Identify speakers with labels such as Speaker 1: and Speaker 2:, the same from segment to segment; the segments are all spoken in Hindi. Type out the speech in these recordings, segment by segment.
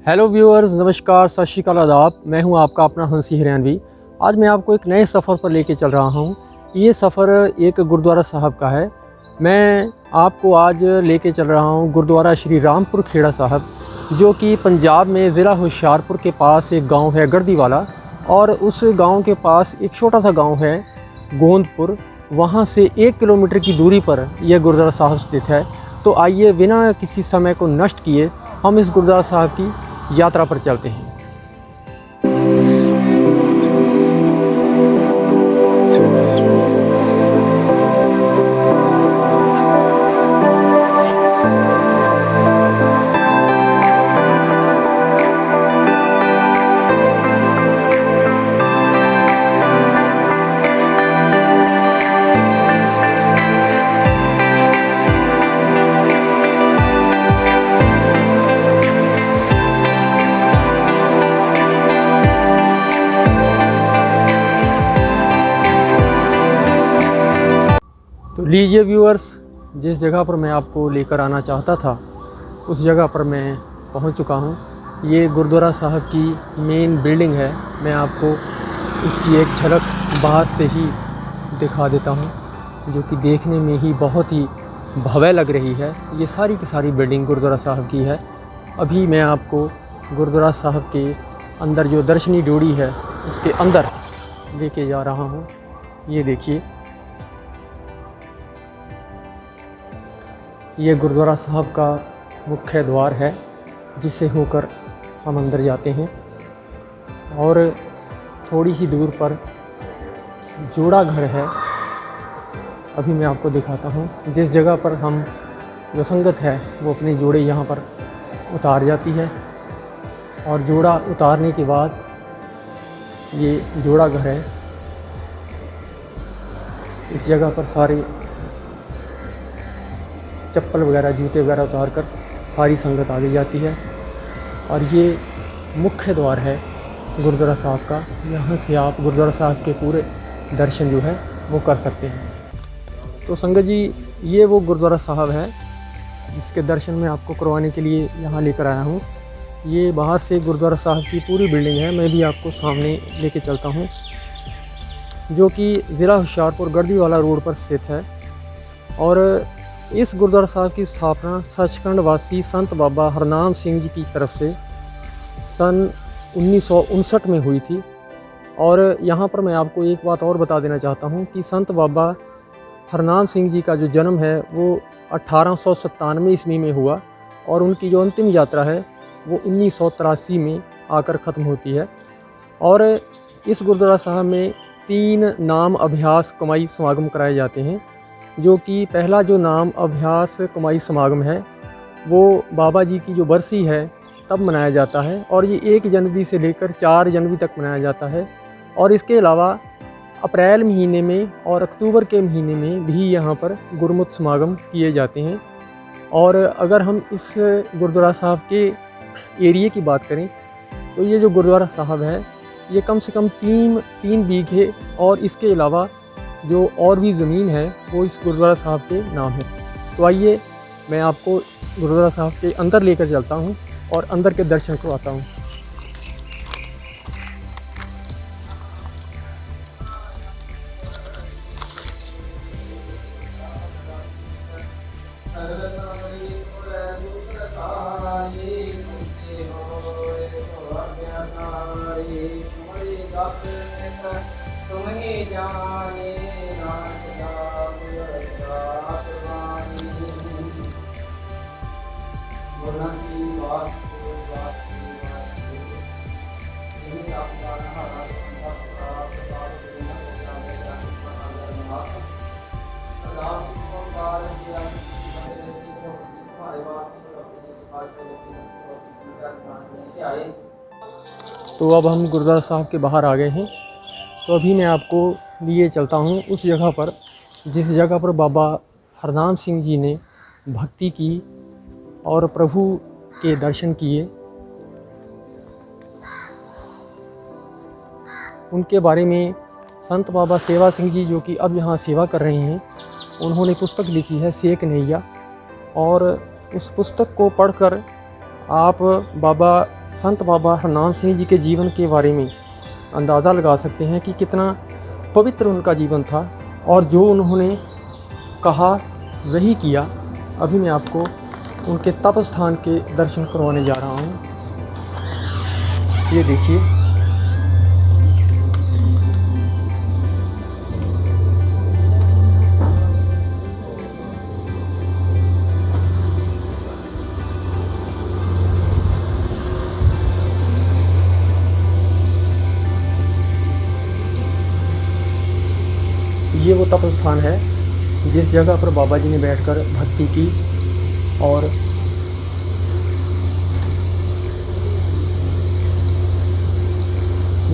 Speaker 1: हेलो व्यूअर्स, नमस्कार, सत श्री अकाल, आदाब। मैं हूं आपका अपना हंसी हरियाणवी। आज मैं आपको एक नए सफ़र पर लेके चल रहा हूं। ये सफ़र एक गुरुद्वारा साहब का है। मैं आपको आज लेके चल रहा हूं गुरुद्वारा श्री रामपुर खेड़ा साहब, जो कि पंजाब में ज़िला होशियारपुर के पास एक गांव है गर्दीवाला, और उस गांव के पास एक छोटा सा गांव है गोंदपुर। वहां से 1 किलोमीटर की दूरी पर यह गुरुद्वारा साहब स्थित है। तो आइए बिना किसी समय को नष्ट किए हम इस गुरुद्वारा साहब की यात्रा पर चलते हैं। तो लीजिए व्यूअर्स, जिस जगह पर मैं आपको लेकर आना चाहता था उस जगह पर मैं पहुंच चुका हूं। ये गुरुद्वारा साहब की मेन बिल्डिंग है। मैं आपको इसकी एक झलक बाहर से ही दिखा देता हूं, जो कि देखने में ही बहुत ही भव्य लग रही है। ये सारी की सारी बिल्डिंग गुरुद्वारा साहब की है। अभी मैं आपको गुरुद्वारा साहब के अंदर जो दर्शनी ड्योढ़ी है उसके अंदर लेके जा रहा हूँ। ये देखिए, ये गुरुद्वारा साहब का मुख्य द्वार है, जिसे होकर हम अंदर जाते हैं। और थोड़ी ही दूर पर जोड़ा घर है। अभी मैं आपको दिखाता हूँ। जिस जगह पर हम जो संगत है वो अपने जोड़े यहाँ पर उतार जाती है, और जोड़ा उतारने के बाद ये जोड़ा घर है। इस जगह पर सारे चप्पल वगैरह, जूते वगैरह उतार कर सारी संगत आगे जाती है। और ये मुख्य द्वार है गुरुद्वारा साहब का। यहाँ से आप गुरुद्वारा साहब के पूरे दर्शन जो है वो कर सकते हैं। तो संगत जी, ये वो गुरुद्वारा साहब है जिसके दर्शन मैं आपको करवाने के लिए यहाँ लेकर आया हूँ। ये बाहर से गुरुद्वारा साहब की पूरी बिल्डिंग है। मैं भी आपको सामने लेके चलता हूँ, जो कि ज़िला होशियारपुर गर्दीवाला रोड पर स्थित है। और इस गुरुद्वारा साहब की स्थापना सचखंड वासी संत बाबा हरनाम सिंह जी की तरफ से सन 1959 में हुई थी। और यहाँ पर मैं आपको एक बात और बता देना चाहता हूँ कि संत बाबा हरनाम सिंह जी का जो जन्म है वो 1897 ईस्वी में हुआ, और उनकी जो अंतिम यात्रा है वो 1983 में आकर ख़त्म होती है। और इस गुरुद्वारा साहब में 3 नाम अभ्यास कुमाई समागम कराए जाते हैं, जो कि पहला जो नाम अभ्यास कुमाई समागम है वो बाबा जी की जो बरसी है तब मनाया जाता है, और ये 1 जनवरी से लेकर 4 जनवरी तक मनाया जाता है। और इसके अलावा अप्रैल महीने में और अक्टूबर के महीने में भी यहाँ पर गुरमुत समागम किए जाते हैं। और अगर हम इस गुरुद्वारा साहब के एरिए की बात करें तो ये जो गुरुद्वारा साहब है ये कम से कम 3 बीघे और इसके अलावा जो और भी ज़मीन है वो इस गुरुद्वारा साहब के नाम है। तो आइए मैं आपको गुरुद्वारा साहब के अंदर लेकर चलता हूँ और अंदर के दर्शन करवाता हूँ। तो अब हम गुरुद्वारा साहब के बाहर आ गए हैं। तो अभी मैं आपको लिए चलता हूँ उस जगह पर जिस जगह पर बाबा हरनाम सिंह जी ने भक्ति की और प्रभु के दर्शन किए। उनके बारे में संत बाबा सेवा सिंह जी, जो कि अब यहाँ सेवा कर रहे हैं, उन्होंने पुस्तक लिखी है सेक नैया। और उस पुस्तक को पढ़कर आप बाबा संत बाबा हरनाम सिंह जी के जीवन के बारे में अंदाज़ा लगा सकते हैं कि कितना पवित्र उनका जीवन था और जो उन्होंने कहा वही किया। अभी मैं आपको उनके तप स्थान के दर्शन करवाने जा रहा हूँ। ये देखिए, ये वो तप स्थान है जिस जगह पर बाबा जी ने बैठकर भक्ति की। और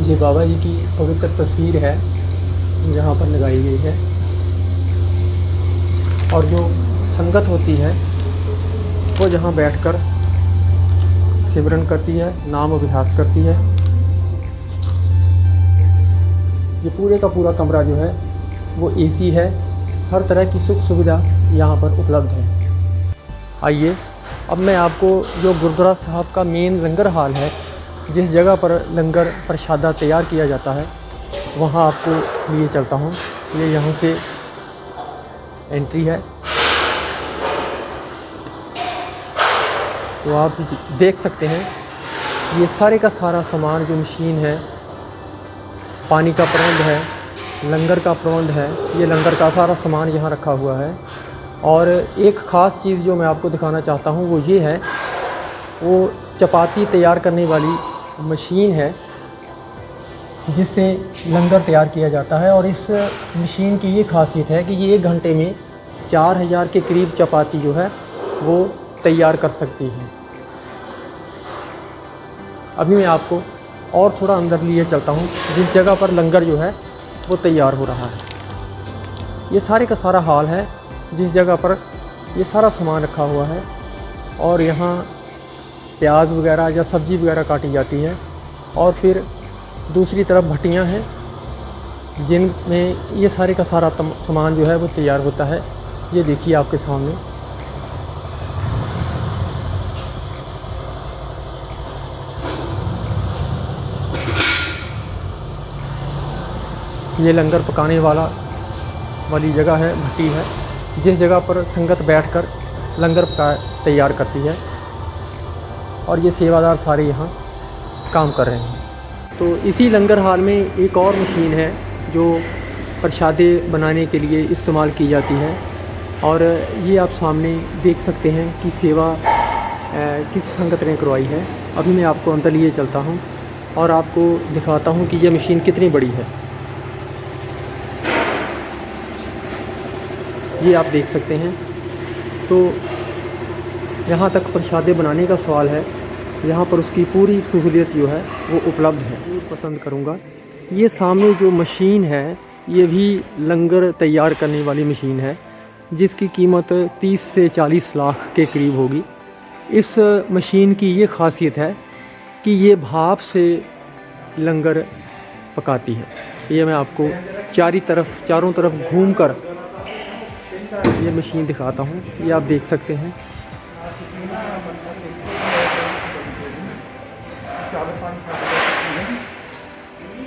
Speaker 1: ये बाबा जी की पवित्र तस्वीर है यहाँ पर लगाई गई है। और जो संगत होती है वो जहाँ बैठकर सिमरन करती है, नाम अभ्यास करती है। ये पूरे का पूरा कमरा जो है वो एसी है, हर तरह की सुख सुविधा यहाँ पर उपलब्ध है। आइए अब मैं आपको जो गुरुद्वारा साहब का मेन लंगर हाल है, जिस जगह पर लंगर प्रसादा तैयार किया जाता है, वहाँ आपको लिए चलता हूँ। ये यहाँ से एंट्री है, तो आप देख सकते हैं ये सारे का सारा सामान जो मशीन है, पानी का प्रबंध है, लंगर का प्रबंध है, ये लंगर का सारा सामान यहाँ रखा हुआ है। और एक ख़ास चीज़ जो मैं आपको दिखाना चाहता हूँ वो ये है, वो चपाती तैयार करने वाली मशीन है जिससे लंगर तैयार किया जाता है। और इस मशीन की ये खासियत है कि ये 1 घंटे में 4000 के करीब चपाती जो है वो तैयार कर सकती है। अभी मैं आपको और थोड़ा अंदर लिए चलता हूँ, जिस जगह पर लंगर जो है वो तैयार हो रहा है। ये सारे का सारा हाल है जिस जगह पर ये सारा सामान रखा हुआ है। और यहाँ प्याज वगैरह या सब्ज़ी वगैरह काटी जाती है। और फिर दूसरी तरफ भट्टियाँ हैं जिनमें ये सारे का सारा सामान जो है वो तैयार होता है। ये देखिए आपके सामने। ये लंगर पकाने वाली जगह है, भट्टी है, जिस जगह पर संगत बैठकर लंगर तैयार करती है। और ये सेवादार सारे यहाँ काम कर रहे हैं। तो इसी लंगर हाल में एक और मशीन है जो प्रसादे बनाने के लिए इस्तेमाल की जाती है। और ये आप सामने देख सकते हैं कि सेवा किस संगत ने करवाई है। अभी मैं आपको अंदर लिए चलता हूँ और आपको दिखाता हूँ कि ये मशीन कितनी बड़ी है। ये आप देख सकते हैं। तो यहाँ तक प्रसादे बनाने का सवाल है, यहाँ पर उसकी पूरी सहूलियत जो है वो उपलब्ध है। पसंद करूँगा। ये सामने जो मशीन है ये भी लंगर तैयार करने वाली मशीन है जिसकी कीमत 30 से 40 लाख के करीब होगी। इस मशीन की ये खासियत है कि ये भाप से लंगर पकाती है। ये मैं आपको चारों तरफ घूमकर ये मशीन दिखाता हूँ। ये आप देख सकते हैं।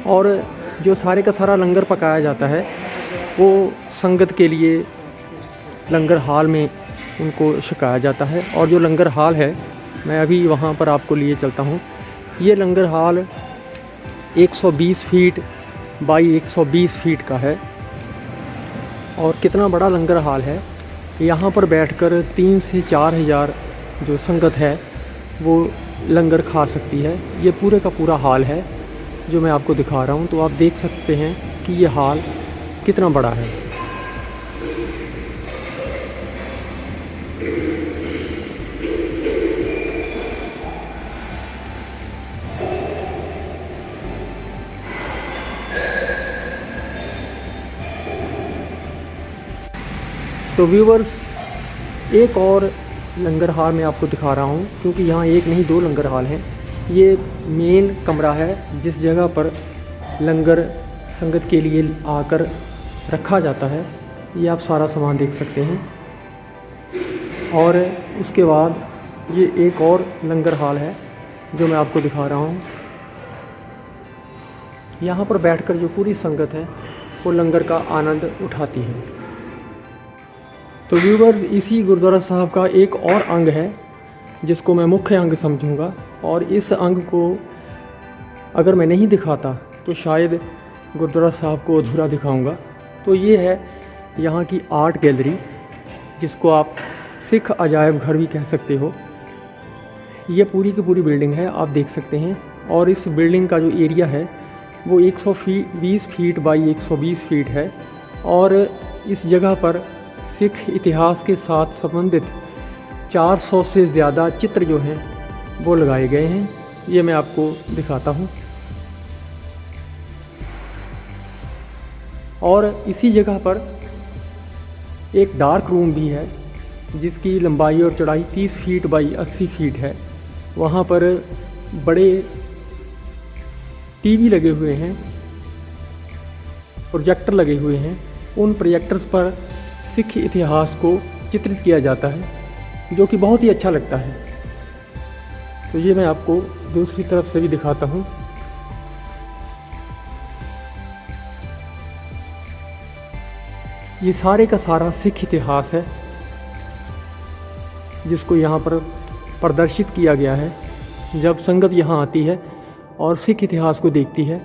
Speaker 1: और जो सारे का सारा लंगर पकाया जाता है वो संगत के लिए लंगर हाल में उनको छकाया जाता है। और जो लंगर हाल है मैं अभी वहाँ पर आपको लिए चलता हूँ। ये लंगर हाल 120 फीट बाई 120 फीट का है। और कितना बड़ा लंगर हाल है। यहाँ पर बैठकर 3 से 4 हज़ार जो संगत है वो लंगर खा सकती है। ये पूरे का पूरा हाल है जो मैं आपको दिखा रहा हूँ। तो आप देख सकते हैं कि ये हाल कितना बड़ा है। तो व्यूवर्स, एक और लंगर हाल मैं आपको दिखा रहा हूँ क्योंकि यहाँ एक नहीं 2 लंगर हाल हैं। ये मेन कमरा है जिस जगह पर लंगर संगत के लिए आकर रखा जाता है। ये आप सारा सामान देख सकते हैं। और उसके बाद ये एक और लंगर हाल है जो मैं आपको दिखा रहा हूँ। यहाँ पर बैठकर जो पूरी संगत है वो लंगर का आनंद उठाती है। तो व्यूवर्स, इसी गुरुद्वारा साहब का एक और अंग है जिसको मैं मुख्य अंग समझूंगा, और इस अंग को अगर मैं नहीं दिखाता तो शायद गुरुद्वारा साहब को अधूरा दिखाऊंगा। तो ये है यहाँ की आर्ट गैलरी, जिसको आप सिख अजायब घर भी कह सकते हो। ये पूरी की पूरी बिल्डिंग है, आप देख सकते हैं। और इस बिल्डिंग का जो एरिया है वो 120 फीट बाई 120 फीट है। और इस जगह पर सिख इतिहास के साथ संबंधित 400 से ज़्यादा चित्र जो हैं वो लगाए गए हैं। ये मैं आपको दिखाता हूँ। और इसी जगह पर एक डार्क रूम भी है जिसकी लंबाई और चौड़ाई 30 फीट बाई 80 फीट है। वहाँ पर बड़े टीवी लगे हुए हैं, प्रोजेक्टर लगे हुए हैं। उन प्रोजेक्टर्स पर सिख इतिहास को चित्रित किया जाता है, जो कि बहुत ही अच्छा लगता है। तो ये मैं आपको दूसरी तरफ से भी दिखाता हूँ। ये सारे का सारा सिख इतिहास है जिसको यहाँ पर प्रदर्शित किया गया है। जब संगत यहाँ आती है और सिख इतिहास को देखती है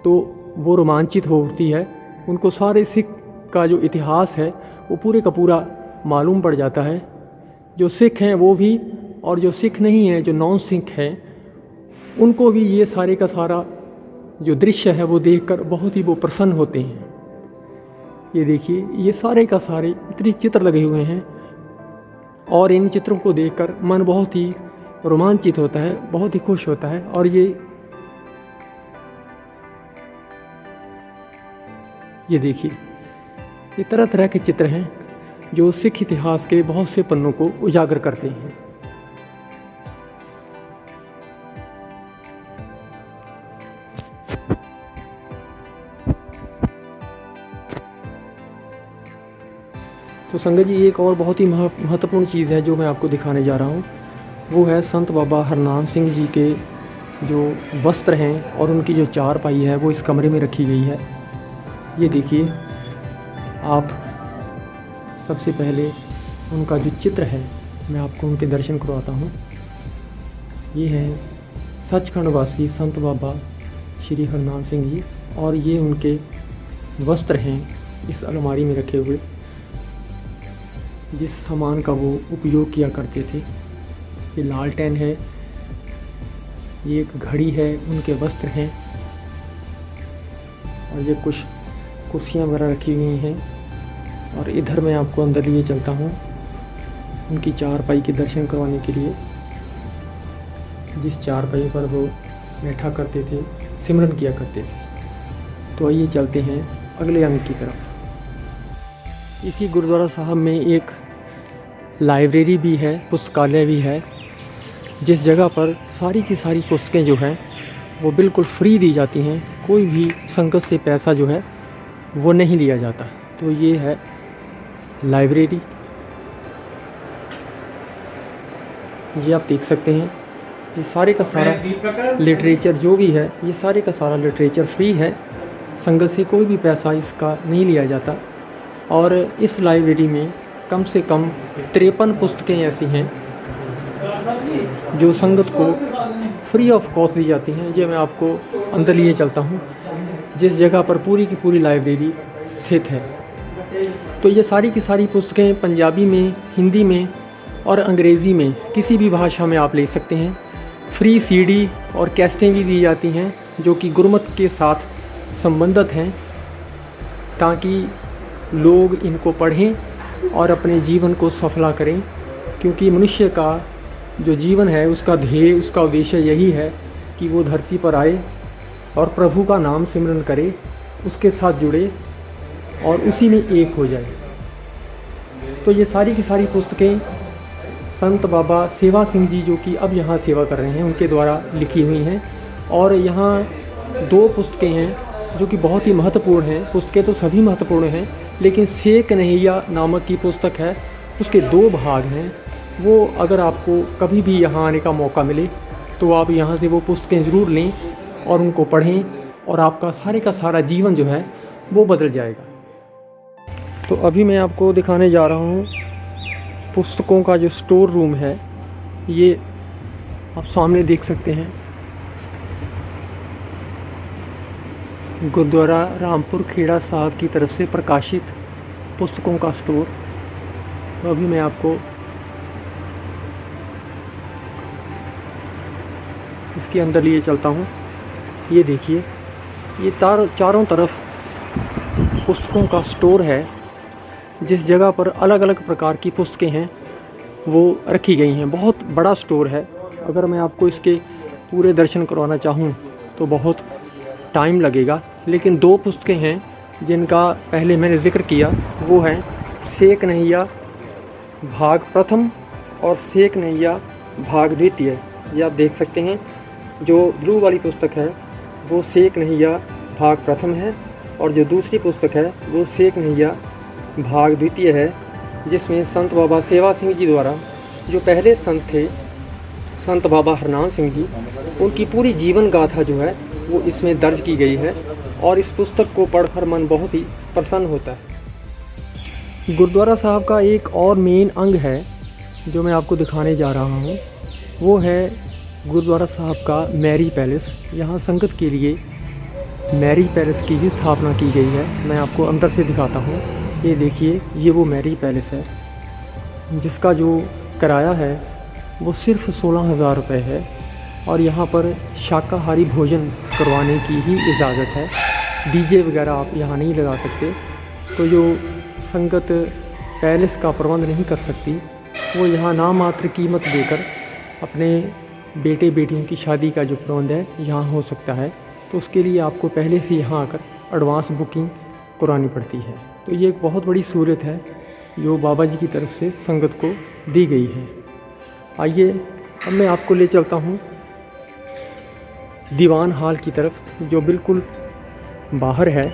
Speaker 1: तो वो रोमांचित होती है। उनको सारे सिख का जो इतिहास है वो पूरे का पूरा मालूम पड़ जाता है। जो सिख हैं वो भी, और जो सिख नहीं हैं, जो नॉन सिख हैं, उनको भी ये सारे का सारा जो दृश्य है वो देखकर बहुत ही वो प्रसन्न होते हैं। ये देखिए, ये सारे का सारे इतने चित्र लगे हुए हैं और इन चित्रों को देखकर मन बहुत ही रोमांचित होता है, बहुत ही खुश होता है। और ये देखिए, ये तरह तरह के चित्र हैं जो सिख इतिहास के बहुत से पन्नों को उजागर करते हैं। तो संगत जी, एक और बहुत ही महत्वपूर्ण चीज़ है जो मैं आपको दिखाने जा रहा हूँ। वो है संत बाबा हरनाम सिंह जी के जो वस्त्र हैं और उनकी जो चारपाई है वो इस कमरे में रखी गई है। ये देखिए, आप सबसे पहले उनका जो चित्र है मैं आपको उनके दर्शन करवाता हूँ। ये है सचखंड वासी संत बाबा श्री हरनाम सिंह जी, और ये उनके वस्त्र हैं इस अलमारी में रखे हुए, जिस सामान का वो उपयोग किया करते थे। ये लालटेन है, ये एक घड़ी है, उनके वस्त्र हैं, और ये कुछ कुर्सियाँ वगैरह रखी हुई हैं। और इधर मैं आपको अंदर लिए चलता हूँ उनकी चारपाई के दर्शन करवाने के लिए, जिस चारपाई पर वो बैठा करते थे, सिमरन किया करते थे। तो आइए चलते हैं अगले अंग की तरफ। इसी गुरुद्वारा साहब में एक लाइब्रेरी भी है, पुस्तकालय भी है, जिस जगह पर सारी की सारी पुस्तकें जो हैं वो बिल्कुल फ्री दी जाती हैं। कोई भी संगत से पैसा जो है वो नहीं लिया जाता। तो ये है लाइब्रेरी, ये आप देख सकते हैं। ये सारे का सारा लिटरेचर जो भी है, ये सारे का सारा लिटरेचर फ्री है, संगत से कोई भी पैसा इसका नहीं लिया जाता। और इस लाइब्रेरी में कम से कम 53 पुस्तकें ऐसी हैं जो संगत को फ्री ऑफ कॉस्ट दी जाती हैं। ये मैं आपको अंदर लिए चलता हूँ, जिस जगह पर पूरी की पूरी लाइब्रेरी स्थित है। तो ये सारी की सारी पुस्तकें पंजाबी में, हिंदी में और अंग्रेज़ी में, किसी भी भाषा में आप ले सकते हैं। फ्री सीडी और कैसेटें भी दी जाती हैं जो कि गुरमत के साथ संबंधित हैं, ताकि लोग इनको पढ़ें और अपने जीवन को सफला करें। क्योंकि मनुष्य का जो जीवन है उसका ध्येय, उसका उद्देश्य यही है कि वो धरती पर आए और प्रभु का नाम सिमरन करे, उसके साथ जुड़े और उसी में एक हो जाए। तो ये सारी की सारी पुस्तकें संत बाबा सेवा सिंह जी, जो कि अब यहाँ सेवा कर रहे हैं, उनके द्वारा लिखी हुई हैं। और यहाँ 2 पुस्तकें हैं जो कि बहुत ही महत्वपूर्ण हैं। पुस्तकें तो सभी महत्वपूर्ण हैं, लेकिन से कन्हैया नामक की पुस्तक है, उसके 2 भाग हैं। वो अगर आपको कभी भी यहाँ आने का मौका मिले तो आप यहाँ से वो पुस्तकें ज़रूर लें और उनको पढ़ें, और आपका सारे का सारा जीवन जो है वो बदल जाएगा। तो अभी मैं आपको दिखाने जा रहा हूँ पुस्तकों का जो स्टोर रूम है। ये आप सामने देख सकते हैं, गुरुद्वारा रामपुर खेड़ा साहब की तरफ से प्रकाशित पुस्तकों का स्टोर। तो अभी मैं आपको इसके अंदर लिए चलता हूँ। ये देखिए, ये चारों तरफ पुस्तकों का स्टोर है। जिस जगह पर अलग अलग प्रकार की पुस्तकें हैं वो रखी गई हैं। बहुत बड़ा स्टोर है। अगर मैं आपको इसके पूरे दर्शन करवाना चाहूँ तो बहुत टाइम लगेगा, लेकिन 2 पुस्तकें हैं जिनका पहले मैंने ज़िक्र किया। वो हैं सेक नैया भाग प्रथम और सेक नैया भाग द्वितीय। ये आप देख सकते हैं, जो ब्लू वाली पुस्तक है वो सेक नैया भाग प्रथम है, और जो दूसरी पुस्तक है वो सेक नैया भाग द्वितीय है, जिसमें संत बाबा सेवा सिंह जी द्वारा, जो पहले संत थे, संत बाबा हरनाम सिंह जी, उनकी पूरी जीवन गाथा जो है वो इसमें दर्ज की गई है। और इस पुस्तक को पढ़कर मन बहुत ही प्रसन्न होता है। गुरुद्वारा साहब का एक और मेन अंग है जो मैं आपको दिखाने जा रहा हूँ, वो है गुरुद्वारा साहब का मैरी पैलेस। यहाँ संगत के लिए मैरी पैलेस की भी स्थापना की गई है। मैं आपको अंदर से दिखाता हूँ। ये देखिए, ये वो मैरी पैलेस है जिसका जो किराया है वो सिर्फ 16,000 रुपये है, और यहाँ पर शाकाहारी भोजन करवाने की ही इजाज़त है। डीजे वगैरह आप यहाँ नहीं लगा सकते। तो जो संगत पैलेस का प्रबंध नहीं कर सकती, वो यहाँ नामात्र कीमत देकर अपने बेटे बेटियों की शादी का जो प्रबंध है यहाँ हो सकता है। तो उसके लिए आपको पहले से यहाँ आकर एडवांस बुकिंग करानी पड़ती है। तो ये एक बहुत बड़ी सहूलत है जो बाबा जी की तरफ से संगत को दी गई है। आइए अब मैं आपको ले चलता हूँ दीवान हॉल की तरफ, जो बिल्कुल बाहर है।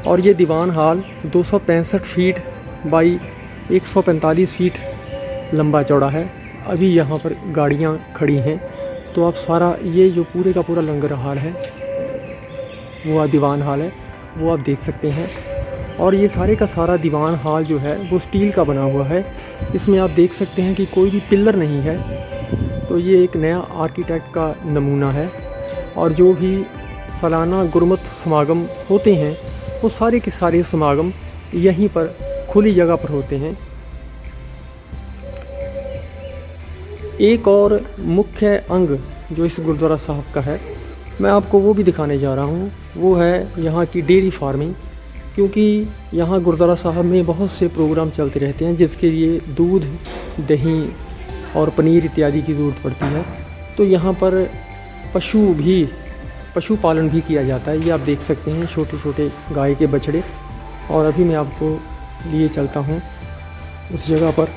Speaker 1: और ये दीवान हॉल 265 फीट बाई 145 फीट लंबा चौड़ा है। अभी यहाँ पर गाड़ियाँ खड़ी हैं, तो आप सारा ये जो पूरे का पूरा लंगर हॉल है वो दीवान हॉल है, वो आप देख सकते हैं। और ये सारे का सारा दीवान हॉल जो है वो स्टील का बना हुआ है। इसमें आप देख सकते हैं कि कोई भी पिलर नहीं है। तो ये एक नया आर्किटेक्ट का नमूना है। और जो भी सालाना गुरमत समागम होते हैं वो सारे के सारे समागम यहीं पर खुली जगह पर होते हैं। एक और मुख्य अंग जो इस गुरुद्वारा साहब का है, मैं आपको वो भी दिखाने जा रहा हूँ। वो है यहाँ की डेयरी फार्मिंग, क्योंकि यहाँ गुरुद्वारा साहब में बहुत से प्रोग्राम चलते रहते हैं जिसके लिए दूध, दही और पनीर इत्यादि की ज़रूरत पड़ती है। तो यहाँ पर पशुपालन भी किया जाता है। ये आप देख सकते हैं, छोटे छोटे गाय के बछड़े। और अभी मैं आपको लिए चलता हूँ उस जगह पर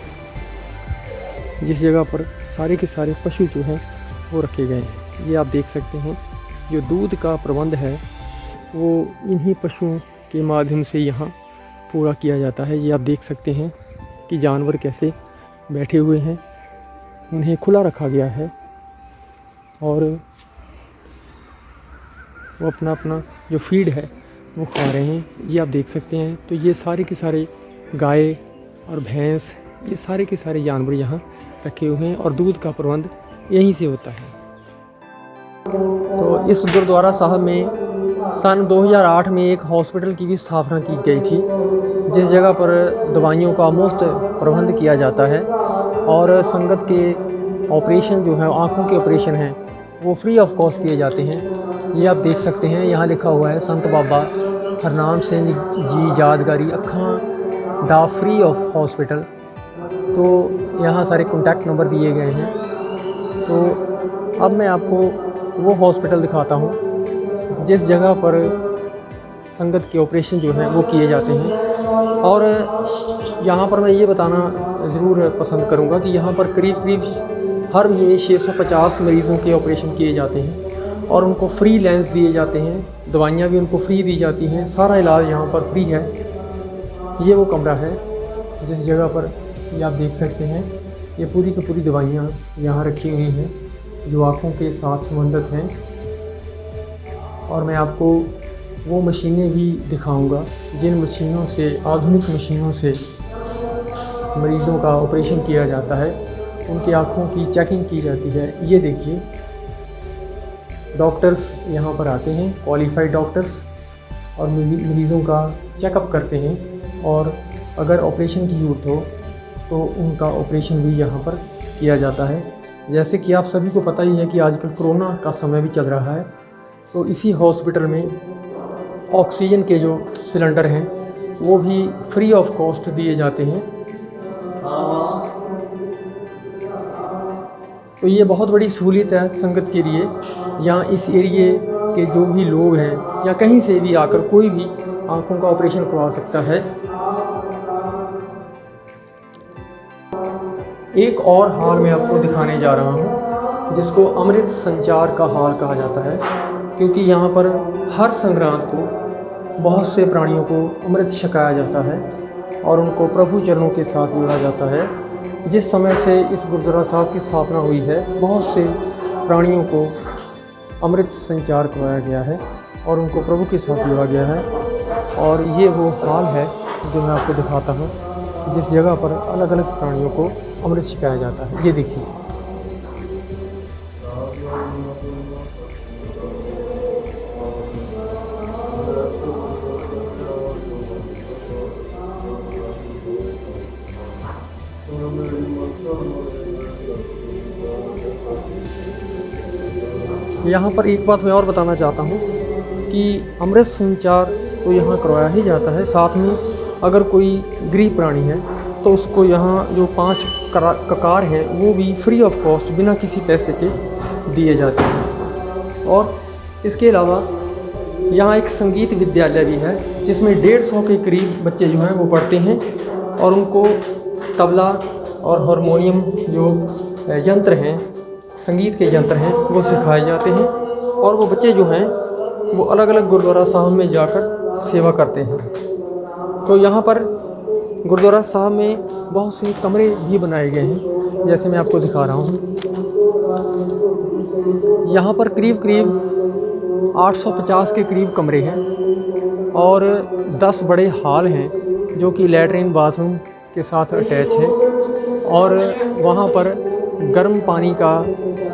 Speaker 1: जिस जगह पर सारे के सारे पशु जो हैं वो रखे गए हैं। ये आप देख सकते हैं, जो दूध का प्रबंध है वो इन्हीं पशुओं के माध्यम से यहाँ पूरा किया जाता है। ये आप देख सकते हैं कि जानवर कैसे बैठे हुए हैं, उन्हें खुला रखा गया है और वो अपना अपना जो फीड है वो खा रहे हैं। ये आप देख सकते हैं। तो ये सारे के सारे गाय और भैंस, ये सारे के सारे जानवर यहाँ रखे हुए हैं और दूध का प्रबंध यहीं से होता है। तो इस गुरुद्वारा साहब में सन 2008 में एक हॉस्पिटल की भी स्थापना की गई थी, जिस जगह पर दवाइयों का मुफ्त प्रबंध किया जाता है और संगत के ऑपरेशन जो है, आँखों के ऑपरेशन हैं, वो फ्री ऑफ कॉस्ट किए जाते हैं। ये आप देख सकते हैं, यहाँ लिखा हुआ है संत बाबा हरनाम सिंह जी यादगारी अखां दा फ्री ऑफ हॉस्पिटल। तो यहाँ सारे कॉन्टैक्ट नंबर दिए गए हैं। तो अब मैं आपको वो हॉस्पिटल दिखाता हूँ जिस जगह पर संगत के ऑपरेशन जो हैं वो किए जाते हैं। और यहाँ पर मैं ये बताना ज़रूर पसंद करूँगा कि यहाँ पर करीब हर महीने 650 मरीज़ों के ऑपरेशन किए जाते हैं और उनको फ्री लेंस दिए जाते हैं, दवाइयाँ भी उनको फ्री दी जाती हैं, सारा इलाज यहाँ पर फ्री है। ये वो कमरा है जिस जगह पर ये आप देख सकते हैं, ये पूरी की पूरी दवाइयाँ यहाँ रखी हुई हैं जो आँखों के साथ संबंधित हैं, और मैं आपको वो मशीनें भी दिखाऊंगा जिन मशीनों से, आधुनिक मशीनों से मरीज़ों का ऑपरेशन किया जाता है, उनकी आँखों की चेकिंग की जाती है। ये देखिए, डॉक्टर्स यहाँ पर आते हैं, क्वालिफाइड डॉक्टर्स, और मरीज़ों का चेकअप करते हैं, और अगर ऑपरेशन की ज़रूरत हो तो उनका ऑपरेशन भी यहाँ पर किया जाता है। जैसे कि आप सभी को पता ही है कि आजकल कोरोना का समय भी चल रहा है, तो इसी हॉस्पिटल में ऑक्सीजन के जो सिलेंडर हैं वो भी फ्री ऑफ कॉस्ट दिए जाते हैं। तो ये बहुत बड़ी सहूलियत है संगत के लिए। यहाँ इस एरिए के जो भी लोग हैं या कहीं से भी आकर कोई भी आँखों का ऑपरेशन करवा सकता है। एक और हाल मैं आपको दिखाने जा रहा हूँ जिसको अमृत संचार का हाल कहा जाता है, क्योंकि यहाँ पर हर संक्रांत को बहुत से प्राणियों को अमृत छकाया जाता है और उनको प्रभु चरणों के साथ जोड़ा जाता है। जिस समय से इस गुरुद्वारा साहब की स्थापना हुई है, बहुत से प्राणियों को अमृत संचार करवाया गया है और उनको प्रभु के साथ जोड़ा गया है। और ये वो हाल है जो मैं आपको दिखाता हूँ, जिस जगह पर अलग अलग प्राणियों को अमृत छकाया जाता है। ये देखिए, यहाँ पर एक बात मैं और बताना चाहता हूँ कि अमृत संचार तो यहाँ करवाया ही जाता है, साथ में अगर कोई गरीब प्राणी है तो उसको यहाँ जो 5 ककार हैं वो भी फ्री ऑफ कॉस्ट बिना किसी पैसे के दिए जाते हैं। और इसके अलावा यहाँ एक संगीत विद्यालय भी है जिसमें 150 के करीब बच्चे जो हैं वो पढ़ते हैं और उनको तबला और हारमोनियम जो यंत्र हैं, संगीत के यंत्र हैं, वो सिखाए जाते हैं। और वो बच्चे जो हैं वो अलग अलग गुरुद्वारा साहब में जाकर सेवा करते हैं। तो यहाँ पर गुरुद्वारा साहब में बहुत से कमरे भी बनाए गए हैं, जैसे मैं आपको दिखा रहा हूँ। यहाँ पर करीब करीब 850 के करीब कमरे हैं और 10 बड़े हॉल हैं जो कि लैट्रिन बाथरूम के साथ अटैच है। और वहाँ पर गर्म पानी का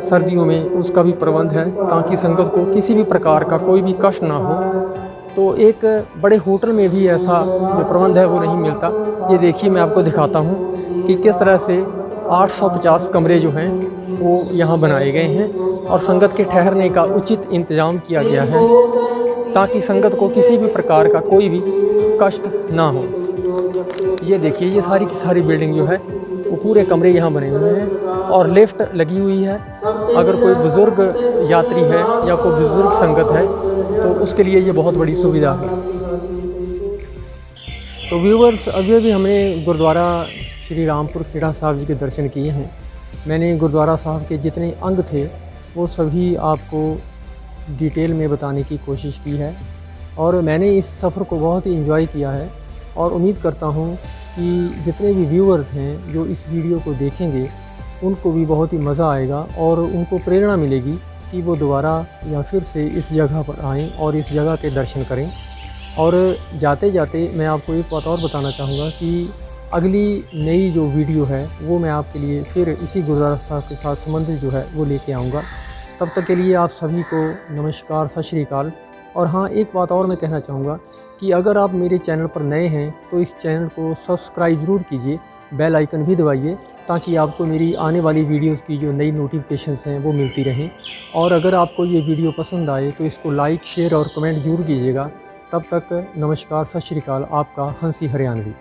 Speaker 1: सर्दियों में उसका भी प्रबंध है ताकि संगत को किसी भी प्रकार का कोई भी कष्ट ना हो। तो एक बड़े होटल में भी ऐसा जो प्रबंध है वो नहीं मिलता। ये देखिए, मैं आपको दिखाता हूँ कि किस तरह से 850 कमरे जो हैं वो यहाँ बनाए गए हैं और संगत के ठहरने का उचित इंतज़ाम किया गया है ताकि संगत को किसी भी प्रकार का कोई भी कष्ट ना हो। ये देखिए, ये सारी की सारी बिल्डिंग जो है वो पूरे कमरे यहाँ बने हुए हैं और लिफ्ट लगी हुई है। अगर कोई बुज़ुर्ग यात्री है या कोई बुज़ुर्ग संगत है तो उसके लिए ये बहुत बड़ी सुविधा है। तो व्यूवर्स, अभी हमने गुरुद्वारा श्री रामपुर खेड़ा साहब जी के दर्शन किए हैं। मैंने गुरुद्वारा साहब के जितने अंग थे वो सभी आपको डिटेल में बताने की कोशिश की है और मैंने इस सफ़र को बहुत ही एंजॉय किया है और उम्मीद करता हूँ कि जितने भी व्यूवर्स हैं जो इस वीडियो को देखेंगे उनको भी बहुत ही मज़ा आएगा और उनको प्रेरणा मिलेगी कि वो दोबारा या फिर से इस जगह पर आएँ और इस जगह के दर्शन करें। और जाते जाते मैं आपको एक बात और बताना चाहूँगा कि अगली नई जो वीडियो है वो मैं आपके लिए फिर इसी गुरुद्वारा साहब के साथ संबंधित जो है वो लेके आऊँगा। तब तक के लिए आप सभी को नमस्कार, सत श्री अकाल। और हाँ, एक बात और मैं कहना चाहूँगा कि अगर आप मेरे चैनल पर नए हैं तो इस चैनल को सब्सक्राइब ज़रूर कीजिए, बेल आइकन भी दबाइए ताकि आपको मेरी आने वाली वीडियोस की जो नई नोटिफिकेशंस हैं वो मिलती रहें। और अगर आपको ये वीडियो पसंद आए तो इसको लाइक, शेयर और कमेंट ज़रूर कीजिएगा। तब तक नमस्कार, सत श्री अकाल। आपका हंसी हरियाणवी।